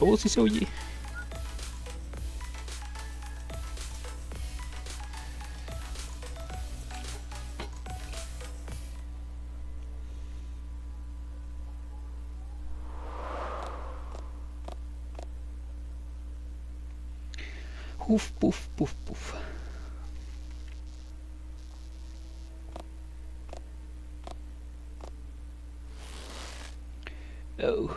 Oh, sí se oye. Uf, puf, puf, puf. Oh.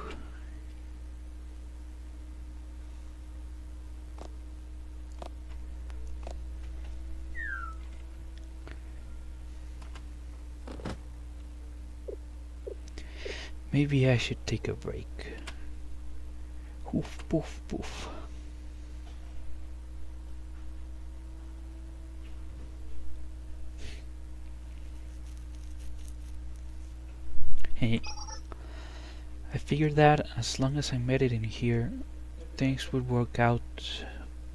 Maybe I should take a break. Poof, poof, poof. Hey, I figured that as long as I made it in here, things would work out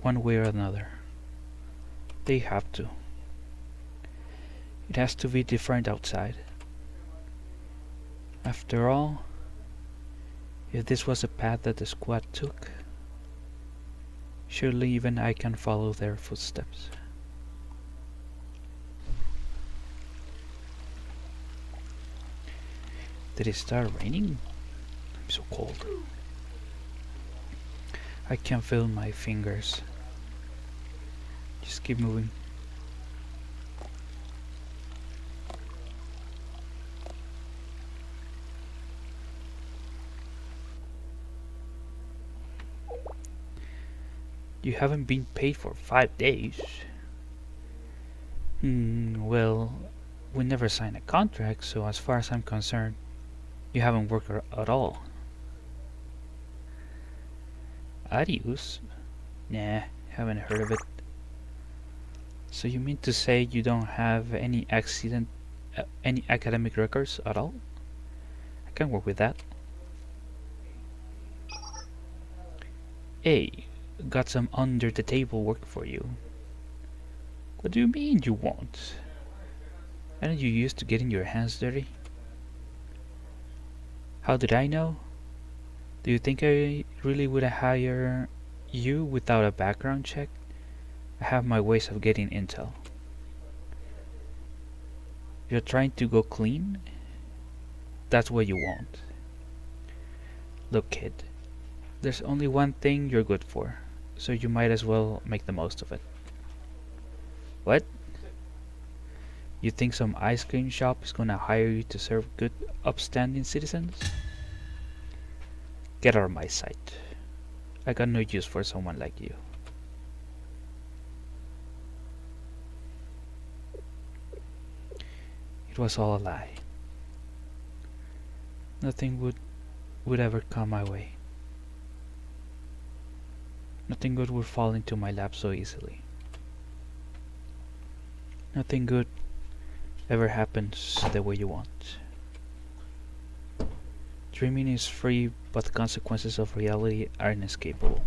one way or another. They have to. It has to be different outside. After all, if this was a path that the squad took, surely even I can follow their footsteps. Did it start raining? I'm so cold. I can feel my fingers. Just keep moving. You haven't been paid for 5 days. Well, we never signed a contract, so as far as I'm concerned, you haven't worked at all. Arius? Nah, haven't heard of it. So you mean to say you don't have any academic records at all? I can work with that. Hey, got some under the table work for you. What do you mean you won't? Aren't you used to getting your hands dirty? How did I know? Do you think I really would hire you without a background check? I have my ways of getting intel. You're trying to go clean? That's what you want. Look, kid, there's only one thing you're good for, so you might as well make the most of it. What? You think some ice cream shop is gonna hire you to serve good, upstanding citizens? Get out of my sight. I got no use for someone like you. It was all a lie. Nothing would ever come my way. Nothing good would fall into my lap so easily. Nothing good ever happens the way you want. Dreaming is free, but the consequences of reality are inescapable.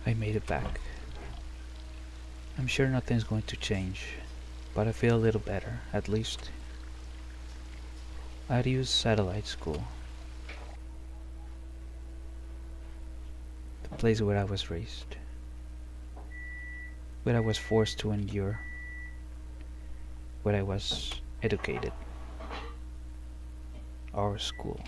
I made it back. I'm sure nothing's going to change, but I feel a little better, at least. Arius Satellite School. The place where I was raised. Where I was forced to endure. Where I was educated. Our school.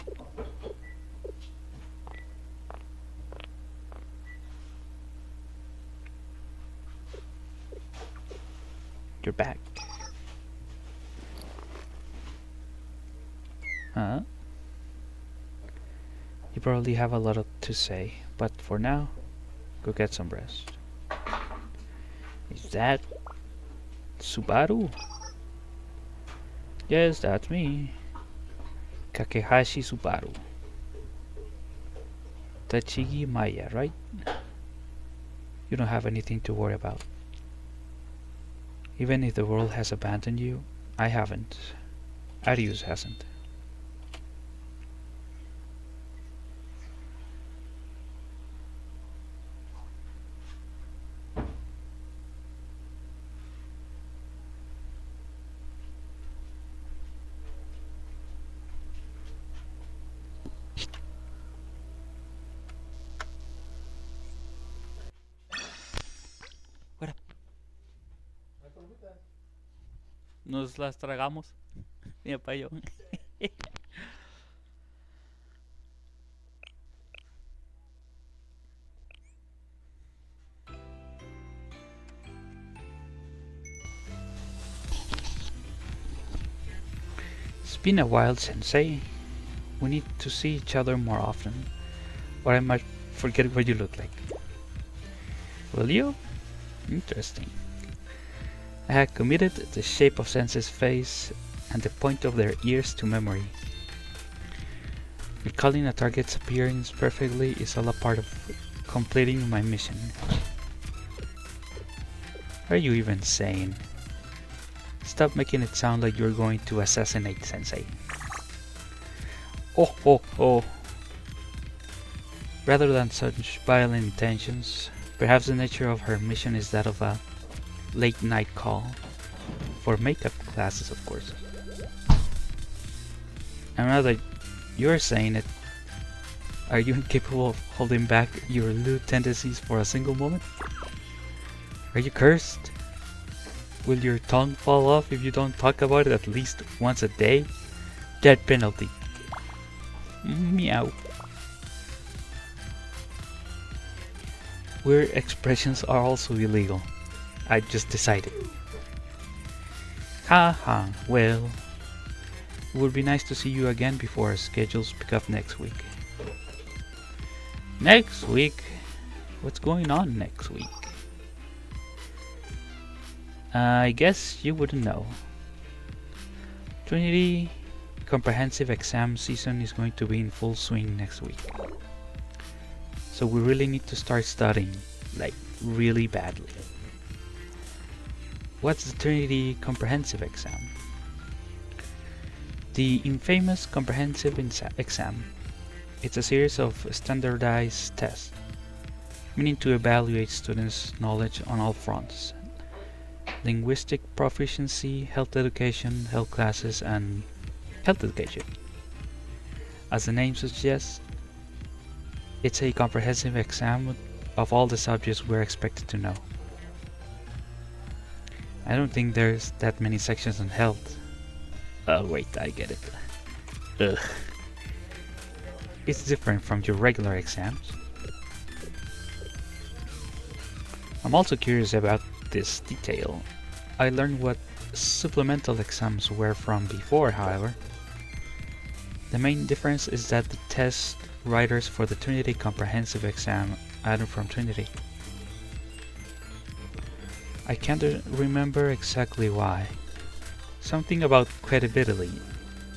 You're back. Huh? You probably have a lot to say, but for now, go get some rest. Is that Subaru? Yes, that's me. Kakehashi Subaru. Tachigi Maya, right? You don't have anything to worry about. Even if the world has abandoned you, I haven't. Arius hasn't. What up? Nos las tragamos. Mira pa' yo. It's been a while, Sensei. We need to see each other more often, or I might forget what you look like. Will you? Interesting. I had committed the shape of Sensei's face and the point of their ears to memory. Recalling a target's appearance perfectly is all a part of completing my mission. What are you even saying? Stop making it sound like you're going to assassinate Sensei. Oh, oh, oh. Rather than such violent intentions, perhaps the nature of her mission is that of a late night call. For makeup classes, of course. And now that you're saying it, are you incapable of holding back your lewd tendencies for a single moment? Are you cursed? Will your tongue fall off if you don't talk about it at least once a day? Death penalty. Meow. Weird expressions are also illegal. I just decided. Haha, well, it would be nice to see you again before our schedules pick up next week. Next week? What's going on next week? I guess you wouldn't know. Trinity comprehensive exam season is going to be in full swing next week. So we really need to start studying, like really badly. What's the Trinity comprehensive exam? The infamous comprehensive exam. It's a series of standardized tests, meaning to evaluate students' knowledge on all fronts. Linguistic proficiency, health education, health classes, and health education. As the name suggests, it's a comprehensive exam of all the subjects we're expected to know. I don't think there's that many sections on health. Oh wait, I get it. Ugh. It's different from your regular exams. I'm also curious about this detail. I learned what supplemental exams were from before, however. The main difference is that the test writers for the Trinity comprehensive exam aren't from Trinity. I can't remember exactly why. Something about credibility,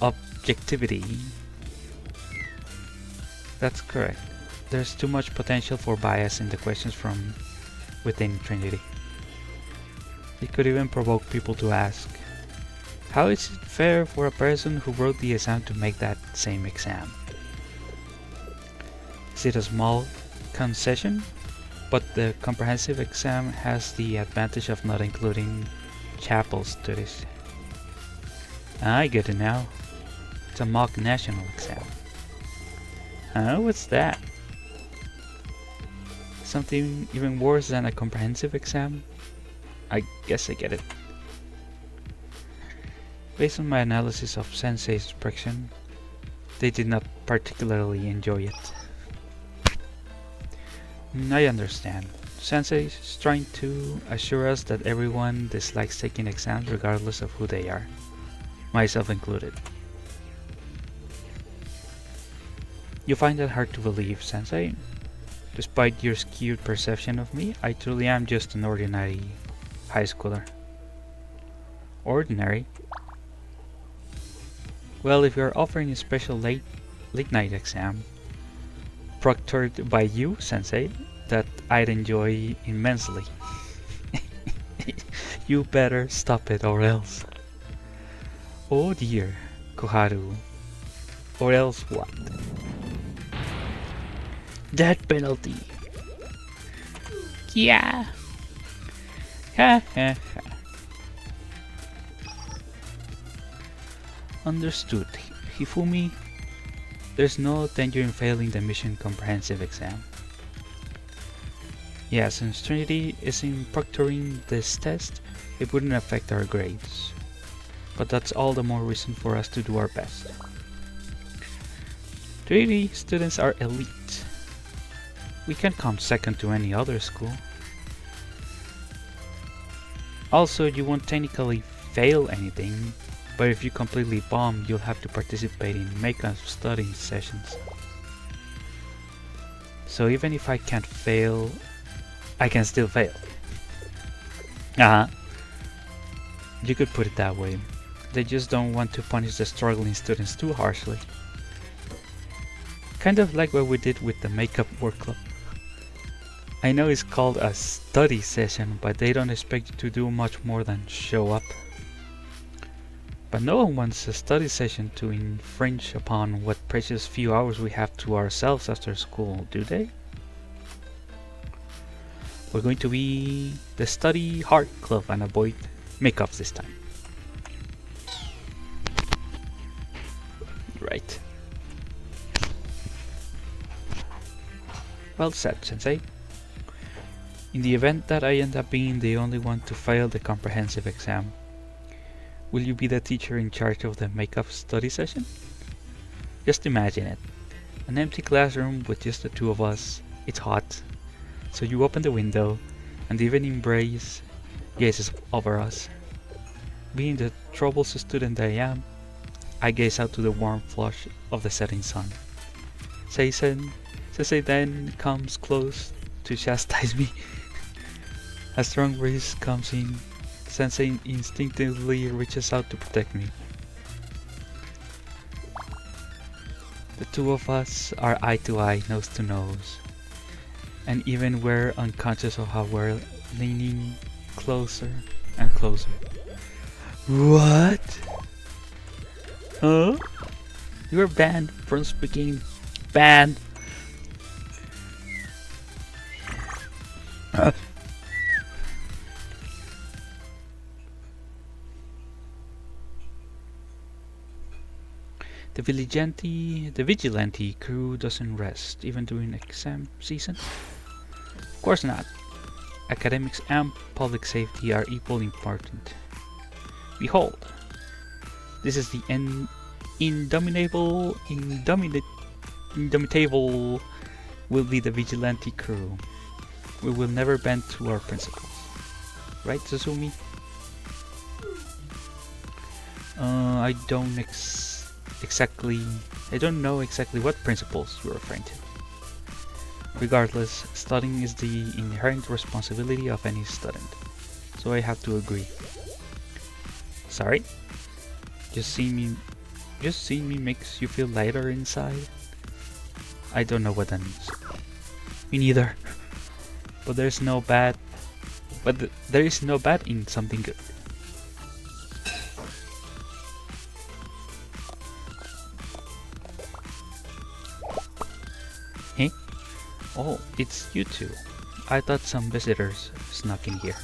objectivity. That's correct. There's too much potential for bias in the questions from within Trinity. It could even provoke people to ask, how is it fair for a person who wrote the exam to make that same exam? Is it a small concession? But the comprehensive exam has the advantage of not including chapel studies. I get it now. It's a mock national exam. What's that? Something even worse than a comprehensive exam? I guess I get it. Based on my analysis of Sensei's expression, they did not particularly enjoy it. I understand. Sensei is trying to assure us that everyone dislikes taking exams regardless of who they are, myself included. You find that hard to believe, Sensei? Despite your skewed perception of me, I truly am just an ordinary high schooler. Ordinary? Well, if you're offering a special late night exam, proctored by you, Sensei, that I'd enjoy immensely. You better stop it or else. Oh dear, Koharu. Or else what? Death penalty. Yeah. Ha ha ha. Understood, Hifumi. There's no danger in failing the mission comprehensive exam. Yeah, since Trinity isn't proctoring this test, it wouldn't affect our grades. But that's all the more reason for us to do our best. Trinity students are elite. We can't come second to any other school. Also, you won't technically fail anything, but if you completely bomb, you'll have to participate in makeup studying sessions. So even if I can't fail, I can still fail. You could put it that way. They just don't want to punish the struggling students too harshly. Kind of like what we did with the makeup work club. I know it's called a study session, but they don't expect you to do much more than show up. But no one wants a study session to infringe upon what precious few hours we have to ourselves after school, do they? We're going to be the study hard club and avoid makeups this time. Right. Well said, Sensei. In the event that I end up being the only one to fail the comprehensive exam, will you be the teacher in charge of the makeup study session? Just imagine it. An empty classroom with just the two of us. It's hot. So you open the window and the evening breeze gazes over us. Being the troublesome student I am, I gaze out to the warm flush of the setting sun. Sensei then comes close to chastise me. A strong breeze comes in. Sensei instinctively reaches out to protect me. The two of us are eye to eye, nose to nose. And even we're unconscious of how we're leaning closer and closer. What? Huh? You're banned from speaking. Banned. The vigilante crew doesn't rest, even during exam season? Of course not. Academics and public safety are equally important. Behold, this is the indomitable will be the vigilante crew. We will never bend to our principles. Right, Suzumi? I don't know exactly what principles you're referring to. Regardless, studying is the inherent responsibility of any student, so I have to agree. Sorry? Just seeing me makes you feel lighter inside? I don't know what that means. Me neither. But there is no bad in something good. Hey? Oh, it's you two. I thought some visitors snuck in here.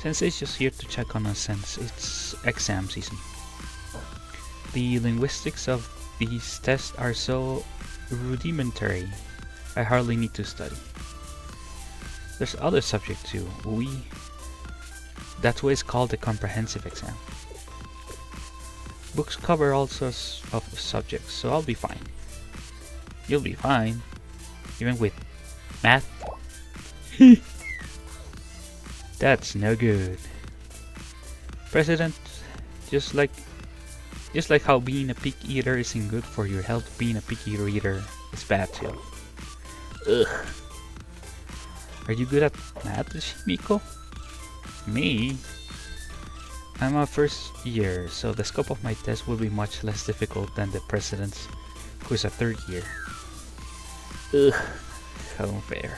Sensei's just here to check on us since it's exam season. The linguistics of these tests are so rudimentary, I hardly need to study. There's other subjects too. That's why it's called the comprehensive exam. Books cover all sorts of subjects, so I'll be fine. You'll be fine, even with math. That's no good. President, just like how being a pig eater isn't good for your health, being a pig eater is bad too. Ugh. Are you good at math, Shimiko? Me? I'm a first year, so the scope of my test will be much less difficult than the president's, who is a third year. Ugh. How unfair.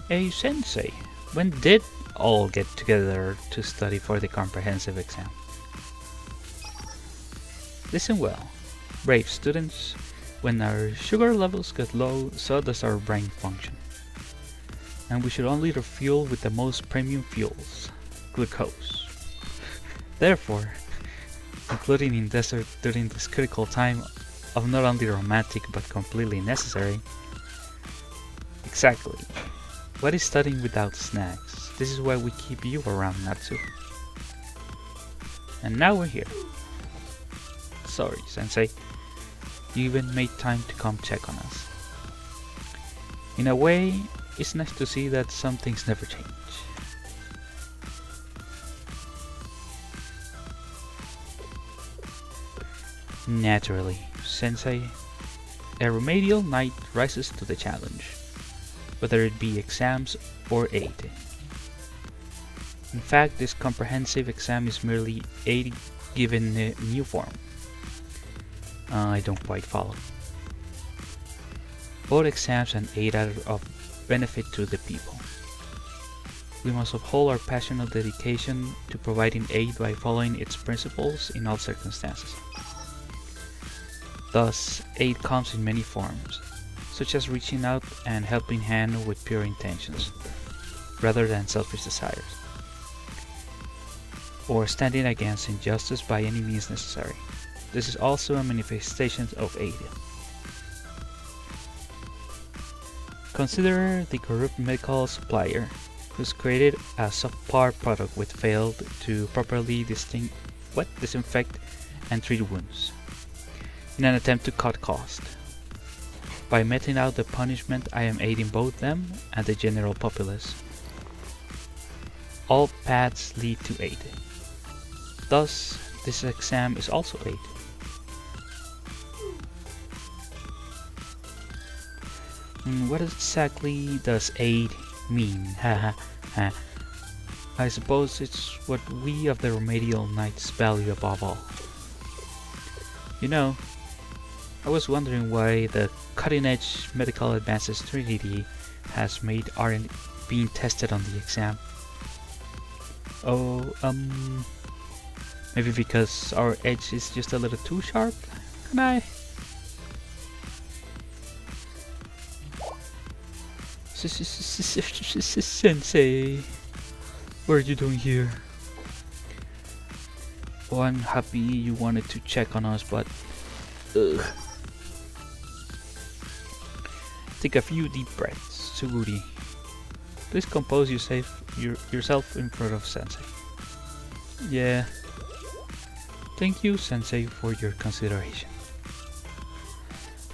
Hey sensei, when did all get together to study for the comprehensive exam? Listen well, brave students, when our sugar levels get low, so does our brain function. And we should only refuel with the most premium fuels, glucose. Therefore, including in desert during this critical time of not only romantic but completely necessary. Exactly. What is studying without snacks? This is why we keep you around, Natsu. And now we're here. Sorry, Sensei. You even made time to come check on us. In a way, it's nice to see that some things never change. Naturally, Sensei, a remedial knight rises to the challenge, whether it be exams or aid. In fact, this comprehensive exam is merely aid given a new form. I don't quite follow. Both exams and aid are of benefit to the people. We must uphold our passionate dedication to providing aid by following its principles in all circumstances. Thus, aid comes in many forms, such as reaching out and helping hand with pure intentions, rather than selfish desires, or standing against injustice by any means necessary. This is also a manifestation of aid. Consider the corrupt medical supplier who's created a subpar product which failed to properly disinfect and treat wounds in an attempt to cut cost. By meting out the punishment, I am aiding both them and the general populace. All paths lead to aid. Thus, this exam is also aid. What exactly does aid mean? I suppose it's what we of the remedial knights value above all. You know, I was wondering why the cutting-edge medical advances Trinity has made aren't being tested on the exam. Oh, maybe because our edge is just a little too sharp? Can I? Sensei, what are you doing here? Oh, I'm happy you wanted to check on us, but take a few deep breaths, Suguri. Please compose yourself in front of Sensei. Yeah. Thank you, Sensei, for your consideration.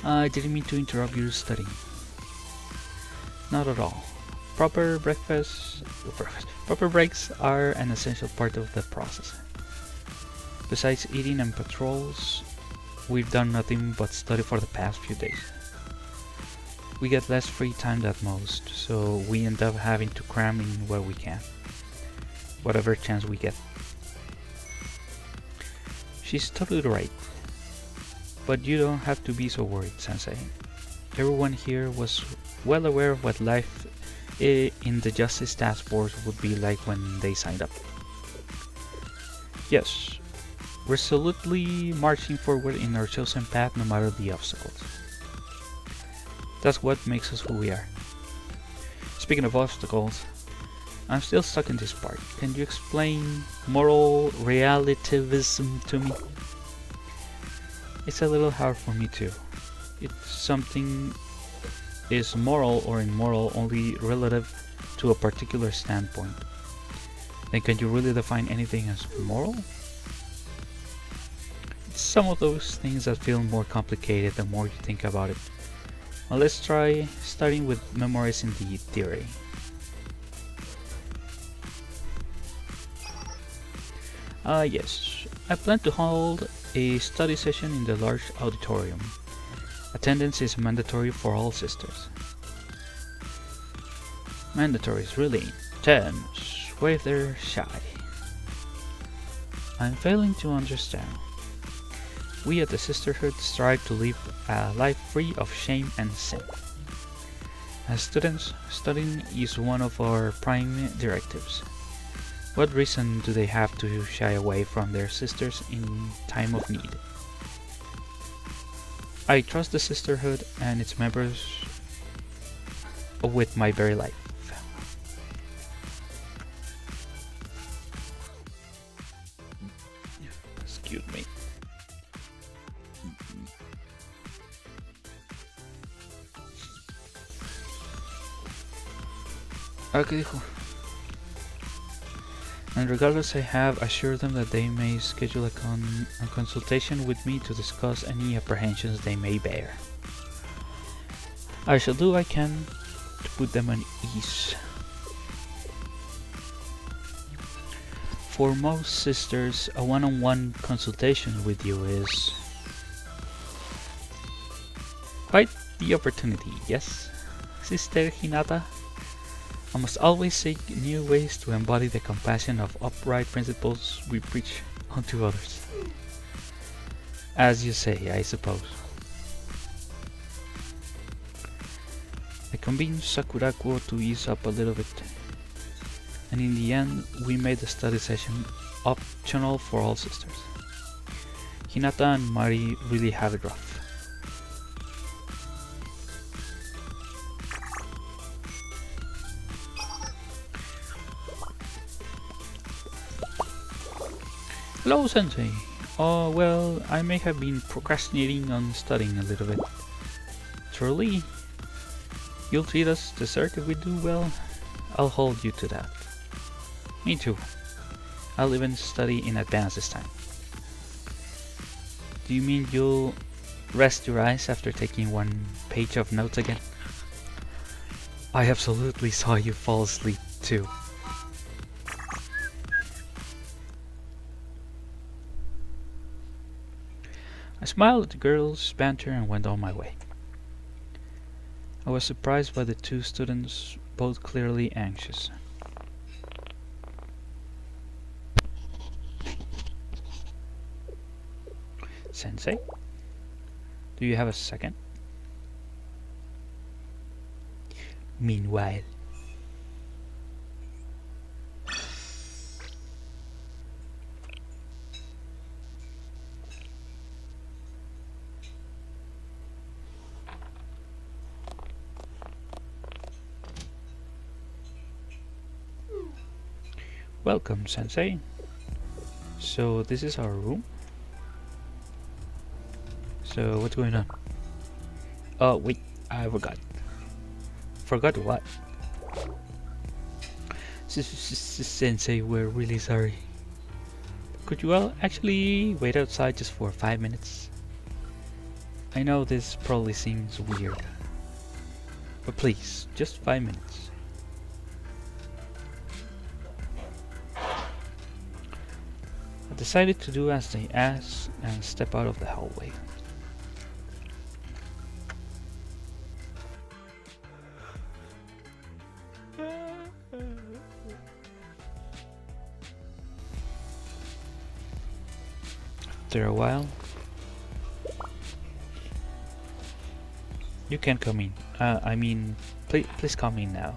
I didn't mean to interrupt your studying. Not at all. Proper breaks are an essential part of the process. Besides eating and patrols, we've done nothing but study for the past few days. We get less free time than most, so we end up having to cram in where we can, whatever chance we get. She's totally right, but you don't have to be so worried, Sensei. Everyone here was well aware of what life in the Justice Task Force would be like when they signed up. Yes, resolutely marching forward in our chosen path no matter the obstacles. That's what makes us who we are. Speaking of obstacles, I'm still stuck in this part. Can you explain moral relativism to me? It's a little hard for me too. It's something is moral or immoral only relative to a particular standpoint. Then can you really define anything as moral? It's some of those things that feel more complicated the more you think about it. Well, let's try starting with memorizing the theory. Yes, I plan to hold a study session in the large auditorium. Attendance is mandatory for all sisters. Mandatory is really intense. What if they're shy? I'm failing to understand. We at the Sisterhood strive to live a life free of shame and sin. As students, studying is one of our prime directives. What reason do they have to shy away from their sisters in time of need? I trust the Sisterhood and its members with my very life. Excuse me. ¿Qué dijo? And regardless, I have assured them that they may schedule a consultation with me to discuss any apprehensions they may bear. I shall do what I can to put them at ease. For most sisters, a one-on-one consultation with you is quite the opportunity, yes, Sister Hinata? I must always seek new ways to embody the compassion of upright principles we preach unto others. As you say, I suppose. I convened Sakuraku to ease up a little bit, and in the end we made the study session optional for all sisters. Hinata and Mari really have it rough. Hello, Sensei. Oh, well, I may have been procrastinating on studying a little bit. Truly? You'll treat us dessert if we do well? I'll hold you to that. Me too. I'll even study in advance this time. Do you mean you'll rest your eyes after taking one page of notes again? I absolutely saw you fall asleep too. I smiled at the girls' banter and went on my way. I was surprised by the two students, both clearly anxious. Sensei? Do you have a second? Meanwhile. Welcome, Sensei. So this is our room? So what's going on? Oh wait, I forgot. Forgot what? Sensei, we're really sorry. Could you all actually wait outside just for 5 minutes? I know this probably seems weird, but please, just 5 minutes. I decided to do as they asked and step out of the hallway. After a while, you can come in. I mean, please come in now.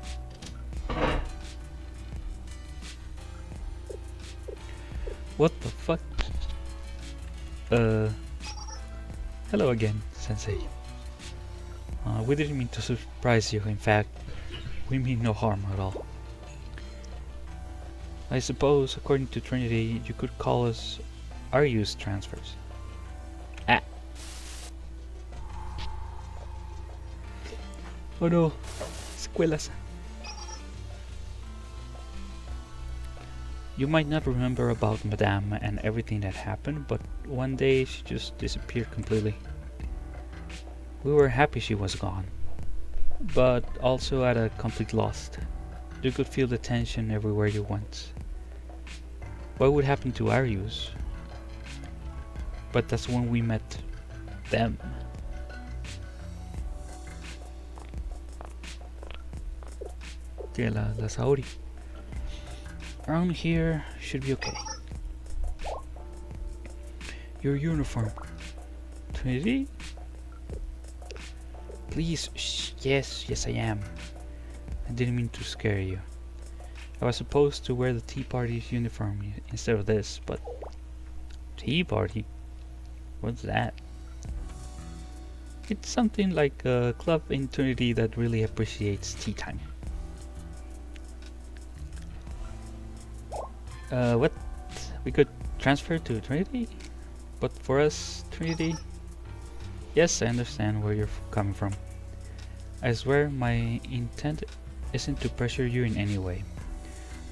What the fuck? Hello again, Sensei. We didn't mean to surprise you. In fact, we mean no harm at all. I suppose, according to Trinity, you could call us Arius transfers. Ah. Oh no, escuelas. You might not remember about Madame and everything that happened, but one day she just disappeared completely. We were happy she was gone, but also at a complete loss. You could feel the tension everywhere you went. What would happen to Arius? But that's when we met them. Que la Saori. Around here should be okay. Your uniform. Trinity? Please, shh, yes I am. I didn't mean to scare you. I was supposed to wear the Tea Party's uniform instead of this, but... Tea Party? What's that? It's something like a club in Trinity that really appreciates tea time. What? We could transfer to Trinity? But for us, Trinity? Yes, I understand where you're coming from. I swear my intent isn't to pressure you in any way.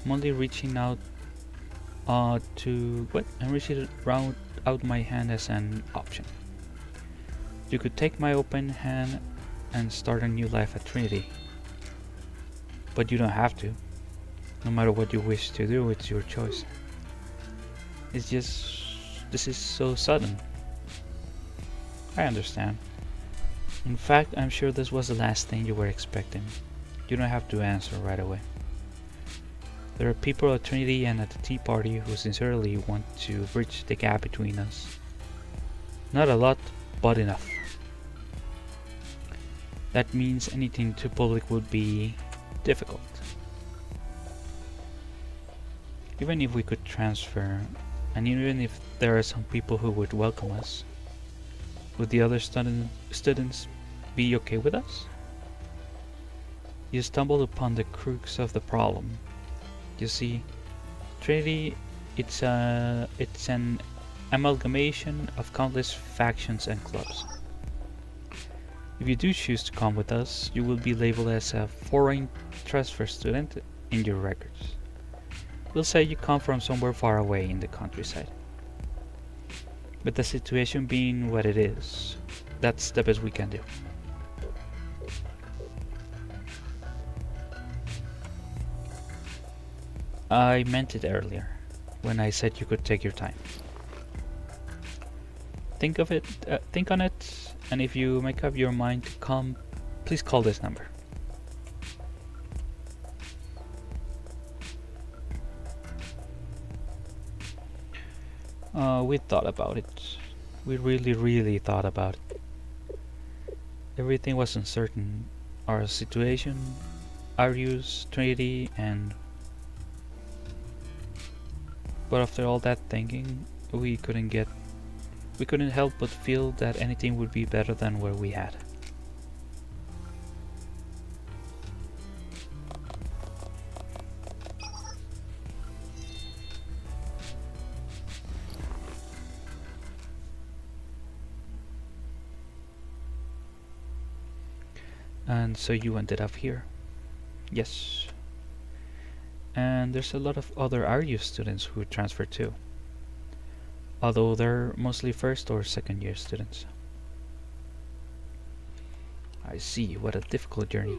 I'm only reaching out I'm reaching out my hand as an option. You could take my open hand and start a new life at Trinity. But you don't have to. No matter what you wish to do, it's your choice. It's just... this is so sudden. I understand. In fact, I'm sure this was the last thing you were expecting. You don't have to answer right away. There are people at Trinity and at the Tea Party who sincerely want to bridge the gap between us. Not a lot, but enough. That means anything too public would be difficult. Even if we could transfer, and even if there are some people who would welcome us, would the other students be okay with us? You stumbled upon the crux of the problem. You see, Trinity, it's an amalgamation of countless factions and clubs. If you do choose to come with us, you will be labeled as a foreign transfer student in your records. We'll say you come from somewhere far away in the countryside. But the situation being what it is, that's the best we can do. I meant it earlier, when I said you could take your time. Think on it, and if you make up your mind to come, please call this number. We thought about it. We really thought about it. Everything was uncertain. Our situation, Arius, Trinity, and... But after all that thinking, we couldn't help but feel that anything would be better than what we had. And so you ended up here. Yes. And there's a lot of other Arius students who transfer too. Although they're mostly first or second year students. I see, what a difficult journey.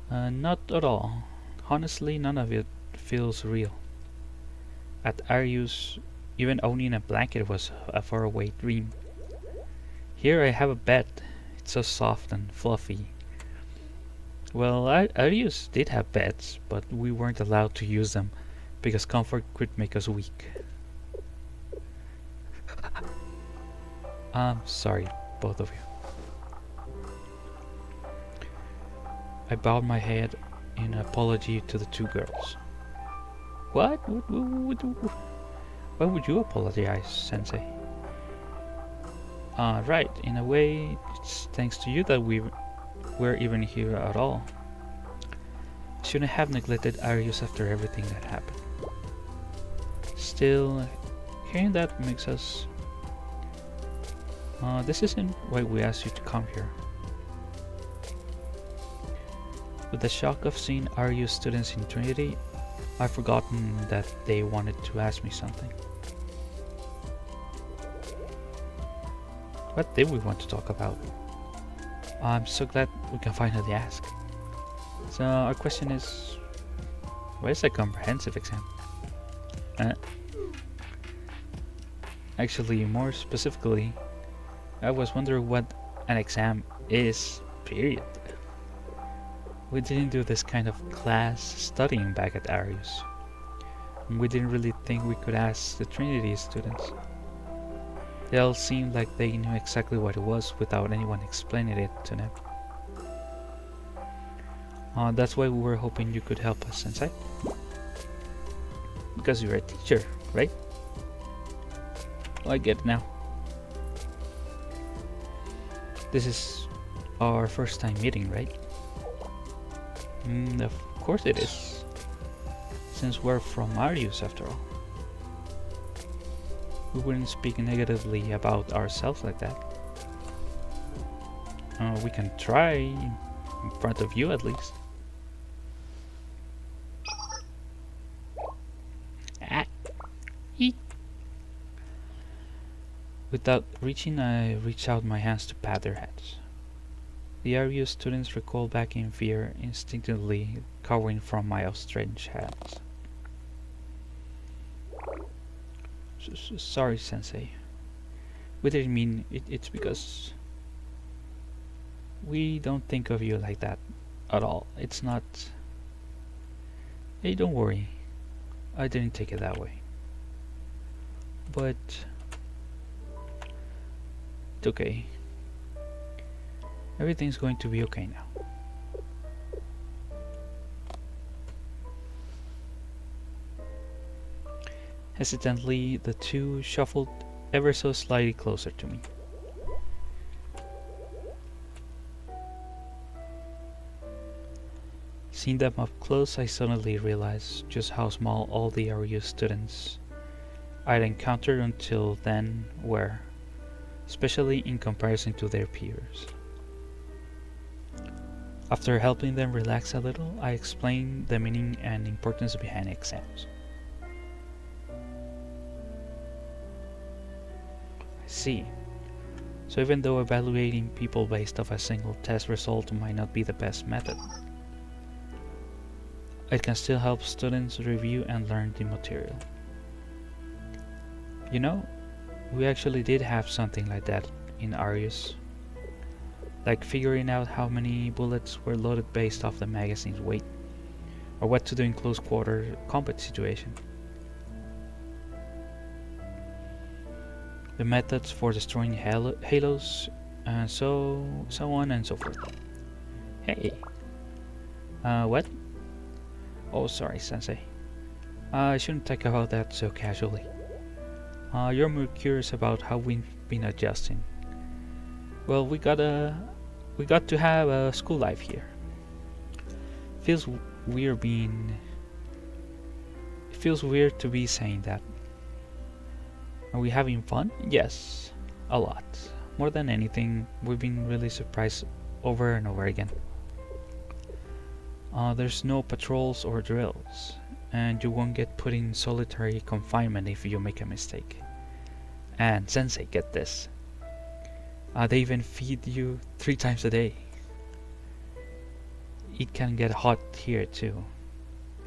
Not at all. Honestly, none of it feels real. At Arius, even owning a blanket was a faraway dream. Here I have a bed. It's so soft and fluffy. Well, Arius did have beds, but we weren't allowed to use them because comfort could make us weak. I'm sorry, both of you. I bowed my head in apology to the two girls. What? Why would you apologize, Sensei? Right, in a way, it's thanks to you that we're even here at all. Shouldn't have neglected Arius after everything that happened. Still, hearing that makes us... this isn't why we asked you to come here. With the shock of seeing Arius students in Trinity, I've forgotten that they wanted to ask me something. What did we want to talk about? I'm so glad we can finally ask. So our question is, where's the comprehensive exam? Actually, more specifically, I was wondering what an exam is, period. We didn't do this kind of class studying back at Arius. We didn't really think we could ask the Trinity students. They all seemed like they knew exactly what it was without anyone explaining it to them. That's why we were hoping you could help us, Sensei. Because you're a teacher, right? I get it now. This is our first time meeting, right? Of course it is. Since we're from Arius, after all. We wouldn't speak negatively about ourselves like that. We can try, in front of you at least. Without reaching, I reached out my hands to pat their heads. The Arius students recoiled back in fear, instinctively cowering from my outstretched hands. Sorry, Sensei. We didn't mean it. It's because we don't think of you like that at all. It's not... Hey, don't worry. I didn't take it that way. But... it's okay. Everything's going to be okay now. Hesitantly, the two shuffled ever so slightly closer to me. Seeing them up close, I suddenly realized just how small all the Arius students I'd encountered until then were, especially in comparison to their peers. After helping them relax a little, I explained the meaning and importance behind exams. I see. So even though evaluating people based off a single test result might not be the best method, it can still help students review and learn the material. You know, we actually did have something like that in Arius. Like figuring out how many bullets were loaded based off the magazine's weight, or what to do in close quarter combat situation. The methods for destroying halos, and so on and so forth. Hey, what? Oh, sorry, Sensei. I shouldn't talk about that so casually. You're more curious about how we've been adjusting. Well, we got to have a school life here. Feels weird to be saying that. Are we having fun? Yes, a lot. More than anything, we've been really surprised over and over again. There's no patrols or drills, and you won't get put in solitary confinement if you make a mistake. And Sensei, get this. They even feed you 3 times a day. It can get hot here too.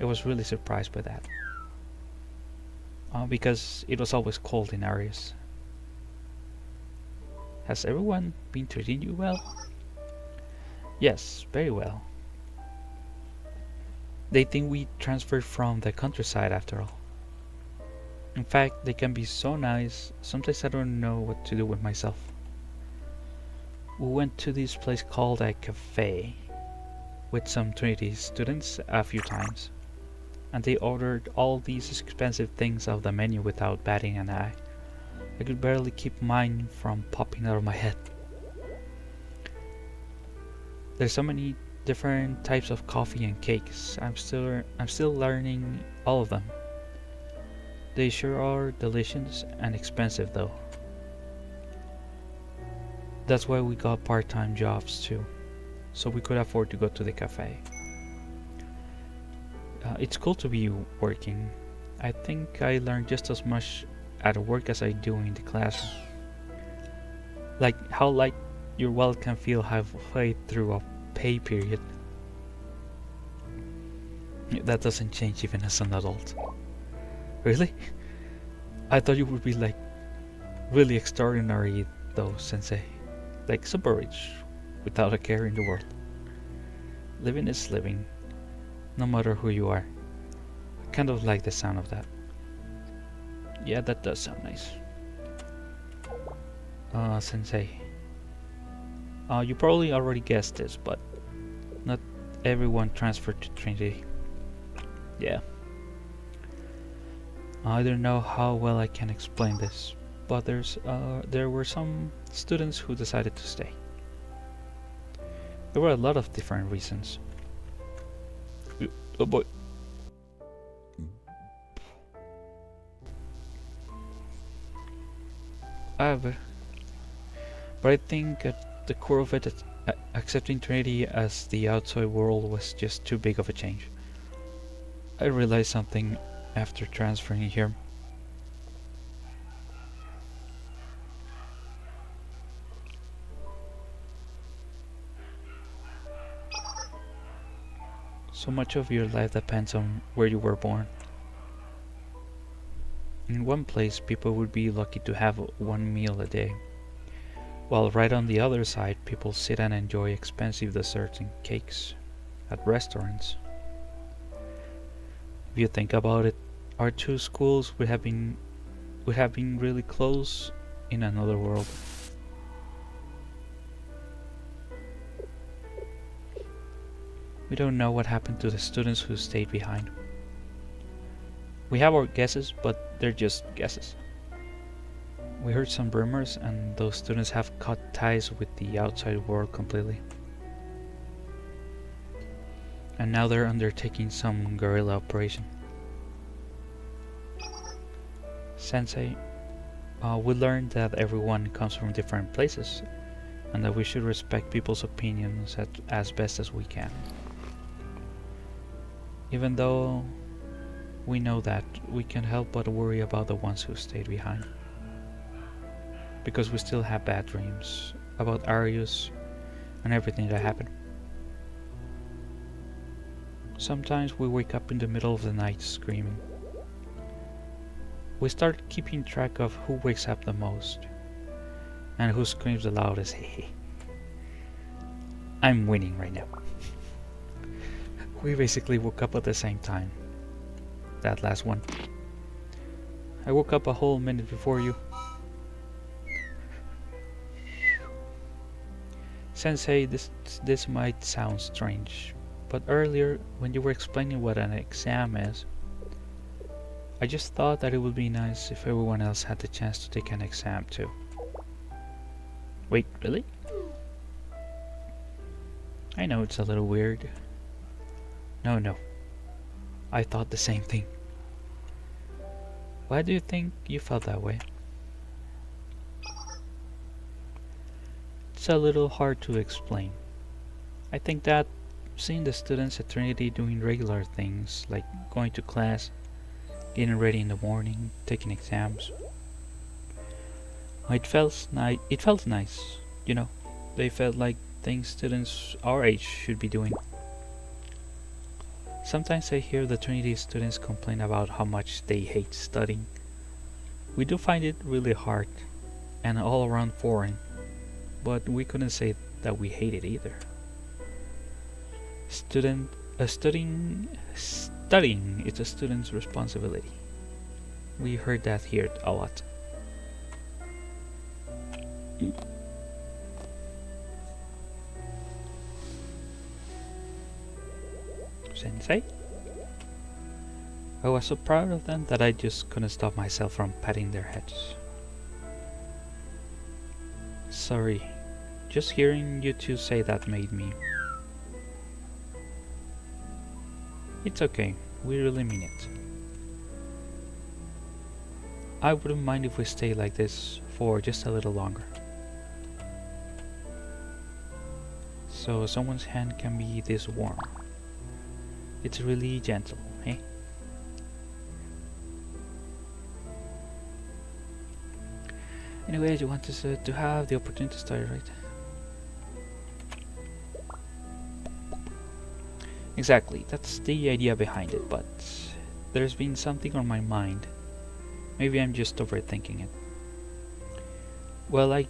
I was really surprised by that. Because it was always cold in Arius. Has everyone been treating you well? Yes, very well. They think we transferred from the countryside after all. In fact, they can be so nice, sometimes I don't know what to do with myself. We went to this place called a cafe with some Trinity students a few times, and they ordered all these expensive things off the menu without batting an eye. I could barely keep mine from popping out of my head. There's so many different types of coffee and cakes. I'm still learning all of them. They sure are delicious and expensive though. That's why we got part-time jobs too, so we could afford to go to the cafe. It's cool to be working. I think I learn just as much at work as I do in the classroom. Like how light your wallet can feel halfway through a pay period. That doesn't change even as an adult. Really? I thought you would be like really extraordinary though, Sensei. Like super rich, without a care in the world. Living is living, no matter who you are. I kind of like the sound of that. Yeah, that does sound nice. Sensei. You probably already guessed this, but not everyone transferred to Trinity. Yeah. I don't know how well I can explain this, but there were some students who decided to stay. There were a lot of different reasons. Oh boy. But I think at the core of it, accepting Trinity as the outside world was just too big of a change. I realized something after transferring here. So much of your life depends on where you were born. In one place, people would be lucky to have one meal a day, while right on the other side, people sit and enjoy expensive desserts and cakes at restaurants. If you think about it, our two schools would have been really close in another world. We don't know what happened to the students who stayed behind. We have our guesses, but they're just guesses. We heard some rumors, and those students have cut ties with the outside world completely. And now they're undertaking some guerrilla operation. Sensei, we learned that everyone comes from different places, and that we should respect people's opinions as best as we can. Even though we know that, we can't help but worry about the ones who stayed behind. Because we still have bad dreams about Arius and everything that happened. Sometimes we wake up in the middle of the night screaming. We start keeping track of who wakes up the most and who screams the loudest. I'm winning right now. We basically woke up at the same time. That last one. I woke up a whole minute before you. Sensei, this might sound strange, but earlier when you were explaining what an exam is, I just thought that it would be nice if everyone else had the chance to take an exam too. Wait, really? I know it's a little weird. No. I thought the same thing. Why do you think you felt that way? It's a little hard to explain. I think that seeing the students at Trinity doing regular things like going to class, getting ready in the morning, taking exams, it felt nice, you know. They felt like things students our age should be doing. Sometimes I hear the Trinity students complain about how much they hate studying. We do find it really hard and all around foreign, but we couldn't say that we hate it either. Studying is a student's responsibility. We heard that here a lot. Sensei? I was so proud of them that I just couldn't stop myself from patting their heads. Sorry, just hearing you two say that made me... It's okay, we really mean it. I wouldn't mind if we stay like this for just a little longer. So someone's hand can be this warm. It's really gentle, eh? Anyways, you want us to have the opportunity to study, right? Exactly, that's the idea behind it, but there's been something on my mind. Maybe I'm just overthinking it. Well, I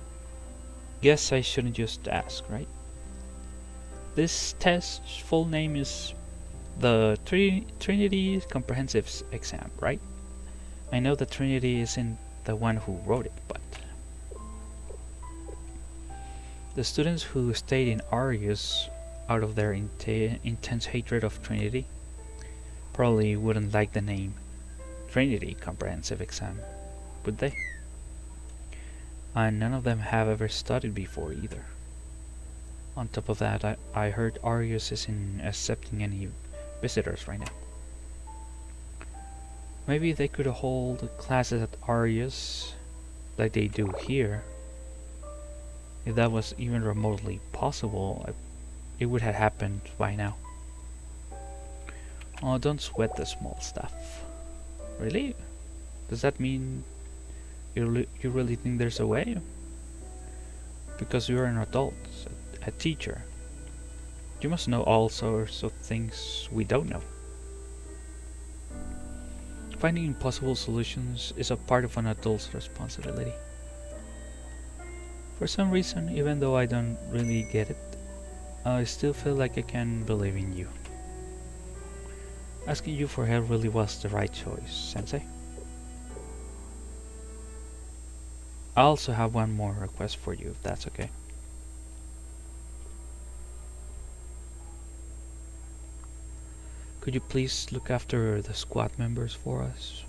guess I shouldn't just ask, right? This test's full name is the Trinity Comprehensive Exam, right? I know that Trinity isn't the one who wrote it, but... The students who stayed in Arius out of their intense hatred of Trinity probably wouldn't like the name Trinity Comprehensive Exam, would they? And none of them have ever studied before either. On top of that, I heard Arius isn't accepting any visitors right now. Maybe they could hold classes at Arius like they do here. If that was even remotely possible, it would have happened by now. Oh, don't sweat the small stuff. Really? Does that mean you really think there's a way? Because you're an adult, a teacher. You must know all sorts of things we don't know. Finding impossible solutions is a part of an adult's responsibility. For some reason, even though I don't really get it, I still feel like I can believe in you. Asking you for help really was the right choice, Sensei. I also have one more request for you, if that's okay. Could you please look after the squad members for us?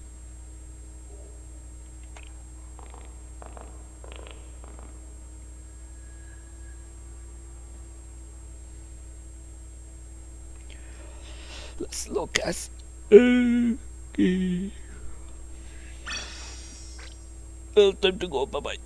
Let's look at... Okay. Well, time to go, bye-bye.